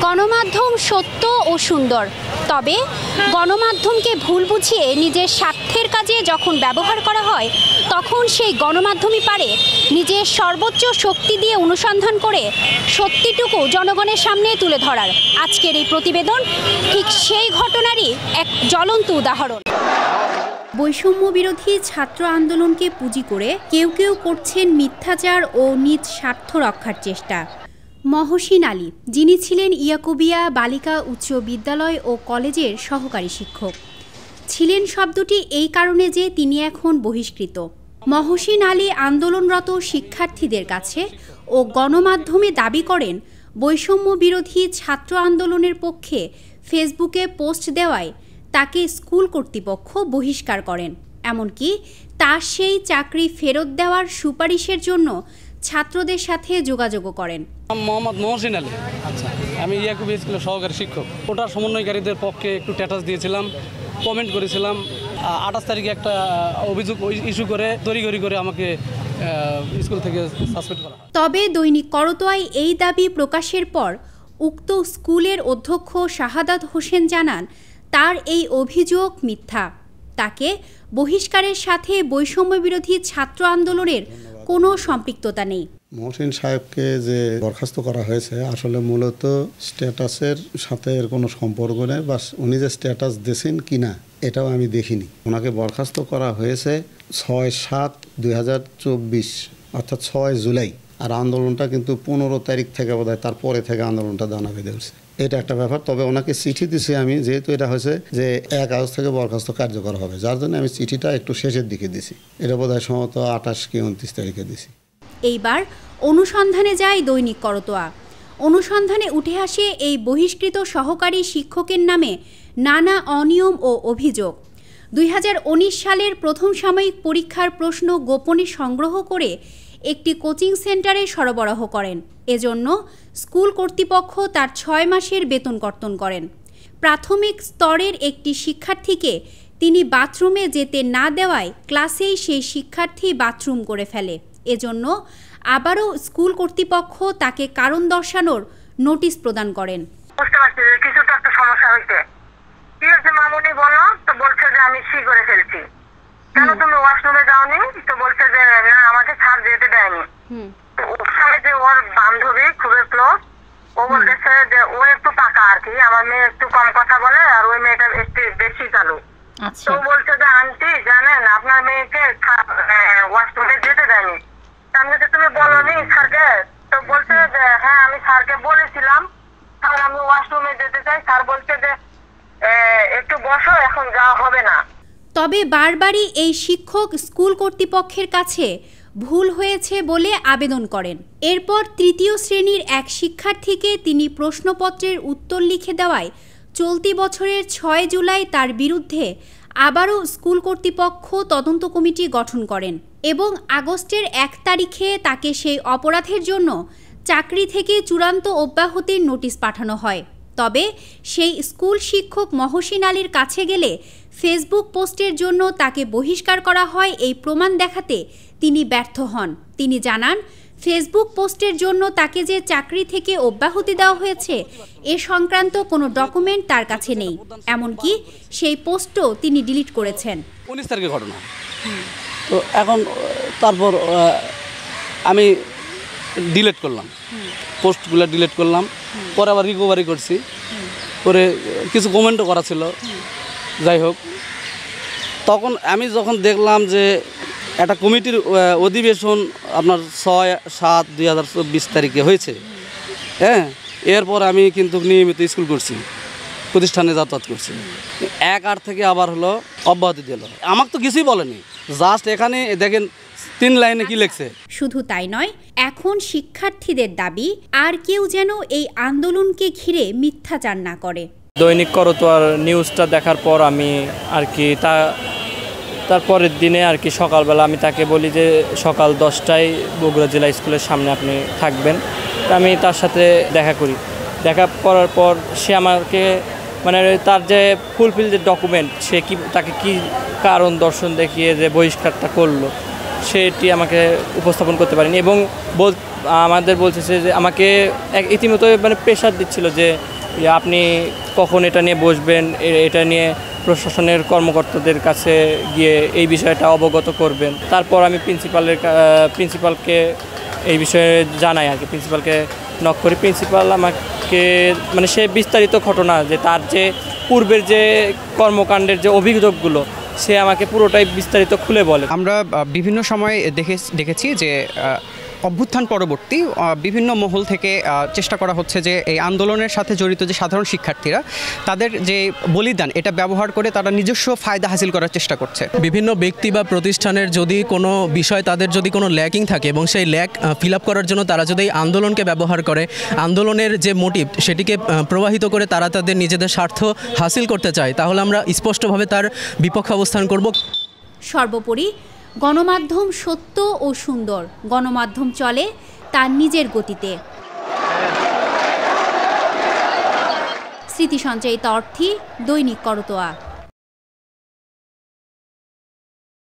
গণমাধ্যম সত্য ও সুন্দর, তবে গণমাধ্যমকে ভুল বুঝিয়ে নিজের স্বার্থের কাজে যখন ব্যবহার করা হয় তখন সেই গণমাধ্যমই পারে নিজের সর্বোচ্চ শক্তি দিয়ে অনুসন্ধান করে সত্যিটুকু জনগণের সামনে তুলে ধরার। আজকের এই প্রতিবেদন ঠিক সেই ঘটনারই এক জ্বলন্ত উদাহরণ। বৈষম্য বিরোধী ছাত্র আন্দোলনকে পুঁজি করে কেউ কেউ করছেন মিথ্যাচার ও নিজ স্বার্থ রক্ষার চেষ্টা। মহসিন আলী, যিনি ছিলেন ইয়াকুবিয়া বালিকা উচ্চ বিদ্যালয় ও কলেজের সহকারী শিক্ষক, ছিলেন শব্দটি এই কারণে যে তিনি এখন বহিষ্কৃত। মহসিন আলী আন্দোলনরত শিক্ষার্থীদের কাছে ও গণমাধ্যমে দাবি করেন বৈষম্য বিরোধী ছাত্র আন্দোলনের পক্ষে ফেসবুকে পোস্ট দেওয়ায় তাকে স্কুল কর্তৃপক্ষ বহিষ্কার করেন, এমনকি তার সেই চাকরি ফেরত দেওয়ার সুপারিশের জন্য ছাত্রদের সাথে যোগাযোগও করেন। মোহাম্মদ মহসিন আলী, আচ্ছা, আমি ইয়াকুবিয়া স্কুলের সহকারী শিক্ষক। ওটার সমন্বয়কারীদের পক্ষে একটু স্ট্যাটাস দিয়েছিলাম, কমেন্ট করেছিলাম। 28 তারিখে একটা অভিযোগ ইস্যু করে তড়িঘড়ি করে আমাকে স্কুল থেকে সাসপেন্ড করা হয়। তবে দৈনিক করতোয়ায় এই দাবি প্রকাশের পর উক্ত স্কুলের অধ্যক্ষ শাহাদাত হোসেন জানান তার এই অভিযোগ মিথ্যা। তাকে বহিষ্কারের সাথে বৈষম্য বিরোধী ছাত্র আন্দোলনের কোনো সম্পৃক্ততা নেই। মহসিন সাহেবকে যে বরখাস্ত করা হয়েছে আসলে মূলত স্ট্যাটাসের সাথে এর কোনো সম্পর্ক নেই, বা উনি যে স্ট্যাটাস দিয়েছেন কিনা এটাও আমি দেখিনি। ওনাকে বরখাস্ত করা হয়েছে 6/7/2024 অর্থাৎ 6 জুলাই, আর আন্দোলনটা কিন্তু 15 তারিখ থেকে বোধহয় তারপরে থেকে আন্দোলনটা দানা বেঁধে উঠছে। এটা একটা ব্যাপার। তবে ওনাকে চিঠি দিছি আমি, যেহেতু এটা হয়েছে যে 1 আগস্ট থেকে বরখাস্ত কার্যকর হবে, যার জন্য আমি চিঠিটা একটু শেষের দিকে দিছি। এটা বোধহয় সম্ভবত 28 কি 29 তারিখে দিছি। এইবার অনুসন্ধানে যায় দৈনিক করতোয়া। অনুসন্ধানে উঠে আসে এই বহিষ্কৃত সহকারী শিক্ষকের নামে নানা অনিয়ম ও অভিযোগ। 2019 সালের প্রথম সাময়িক পরীক্ষার প্রশ্ন গোপনে সংগ্রহ করে একটি কোচিং সেন্টারে সরবরাহ করেন। এজন্য স্কুল কর্তৃপক্ষ তার 6 মাসের বেতন কর্তন করেন। প্রাথমিক স্তরের একটি শিক্ষার্থীকে তিনি বাথরুমে যেতে না দেওয়ায় ক্লাসেই সেই শিক্ষার্থী বাথরুম করে ফেলে। এজন্য আবারও স্কুল কর্তৃপক্ষ তাকে কারণ দর্শানোর নোটিশ প্রদান করেন। বুঝতে পারছি যে কিছু তো একটা সমস্যা হয়েছে। কি হয়েছে মামুনি বলো? তো বলছে যে আমি সি করে ফেলছি। কেন তুমি ওয়াশরুমে যাওনি? তো বলছে যে না, আমাকে স্যার যেতে দেয়নি। তো ওর সঙ্গে যে ওর বান্ধবী খুবই ক্লোজ, ও বলতেছে যে ও একটু পাকা আর কি, আমার মেয়ে একটু কম কথা বলে আর ওই মেয়েটা একটু বেশি চালু। তো বলছে যে আন্টি জানেন আপনার মেয়েকে ওয়াশরুমে যেতে দেয়নি। আমি যে তুমি বলোনি স্যারকে? তো বলছে যে হ্যাঁ আমি স্যারকে বলেছিলাম, স্যার আমি ওয়াশরুমে যেতে চাই। স্যার বলছে যে একটু বসো, এখন যাওয়া হবে না। তবে বারবারই এই শিক্ষক স্কুল কর্তৃপক্ষের কাছে ভুল হয়েছে বলে আবেদন করেন। এরপর 3য় শ্রেণীর এক শিক্ষার্থীকে তিনি প্রশ্নপত্রের উত্তর লিখে দেওয়ায় চলতি বছরের 6 জুলাই তার বিরুদ্ধে আবারও স্কুল কর্তৃপক্ষ তদন্ত কমিটি গঠন করেন এবং আগস্টের 1 তারিখে তাকে সেই অপরাধের জন্য চাকরি থেকে চূড়ান্ত অব্যাহতির নোটিশ পাঠানো হয়। তবে সেই স্কুল শিক্ষক মহসিন আলীর কাছে গেলে ফেসবুক পোস্টের জন্য তাকে বহিষ্কার করা হয় এই প্রমাণ দেখাতে তিনি ব্যর্থ হন। তিনি জানান ফেসবুক পোস্টের জন্য তাকে যে চাকরি থেকে অব্যাহতি দেওয়া হয়েছে এ সংক্রান্ত কোনো ডকুমেন্ট তার কাছে নেই, এমনকি সেই পোস্টও তিনি ডিলিট করেছেন। 19 তারিখে ঘটনা। তো এখন তারপর আমি ডিলিট করলাম, পোস্টগুলো ডিলিট করলাম, পরে আবার রিকভারি করছি, করে কিছু কমেন্টও করা ছিল। যাই হোক, তখন আমি যখন দেখলাম যে একটা কমিটির অধিবেশন আপনার 6/7/2024 তারিখে হয়েছে, হ্যাঁ, এরপর আমি কিন্তু নিয়মিত স্কুল করছি, প্রতিষ্ঠানে যাতায়াত করছি। 1/8 থেকে আবার হলো অব্যাহতি দিল। আমাকে তো কিছুই বলেনি, জাস্ট এখানে দেখেন 3 লাইনে কি লিখছে। শুধু তাই নয়, এখন শিক্ষার্থীদের দাবি আর কেউ যেন এই আন্দোলনকে ঘিরে মিথ্যাচার না করে। দৈনিক করতোয়ার নিউজটা দেখার পর আমি আর কি তার পরের দিনে আর কি সকালবেলা আমি তাকে বলি যে সকাল 10টায় বগুড়া জেলা স্কুলের সামনে আপনি থাকবেন। আমি তার সাথে দেখা করি। দেখা করার পর সে আমাকে মানে তার যে ফুলফিল যে ডকুমেন্ট, সে তাকে কি কারণ দর্শন দেখিয়ে যে বহিষ্কারটা করলো সেটি আমাকে উপস্থাপন করতে পারেনি এবং আমাদের বলতেছে যে আমাকে ইতিমধ্যে মানে প্রেশার দিচ্ছিল যে আপনি কখন এটা নিয়ে বসবেন, এটা নিয়ে প্রশাসনের কর্মকর্তাদের কাছে গিয়ে এই বিষয়টা অবগত করবেন। তারপর আমি প্রিন্সিপালকে এই বিষয়ে জানাই আর কি, প্রিন্সিপালকে নক করি। প্রিন্সিপাল আমাকে মানে সে বিস্তারিত ঘটনা যে তার যে পূর্বের যে কর্মকাণ্ডের যে অভিযোগগুলো সে আমাকে পুরোটাই বিস্তারিত খুলে বলে। আমরা বিভিন্ন সময় দেখেছি যে অভ্যুত্থান পরবর্তী বিভিন্ন মহল থেকে চেষ্টা করা হচ্ছে যে এই আন্দোলনের সাথে জড়িত যে সাধারণ শিক্ষার্থীরা তাদের যে বলিদান এটা ব্যবহার করে তারা নিজস্ব ফায়দা হাসিল করার চেষ্টা করছে। বিভিন্ন ব্যক্তি বা প্রতিষ্ঠানের যদি কোনো বিষয় তাদের যদি কোনো ল্যাকিং থাকে এবং সেই ল্যাক ফিল আপ করার জন্য তারা যদি এই আন্দোলনকে ব্যবহার করে, আন্দোলনের যে মোটিভ সেটিকে প্রবাহিত করে তারা তাদের নিজেদের স্বার্থ হাসিল করতে চায়, তাহলে আমরা স্পষ্টভাবে তার বিপক্ষে অবস্থান করব। সর্বোপরি গণমাধ্যম সত্য ও সুন্দর, গণমাধ্যম চলে তার নিজের গতিতে। স্মৃতি সঞ্চয়িতা অর্থী, দৈনিক করতোয়া।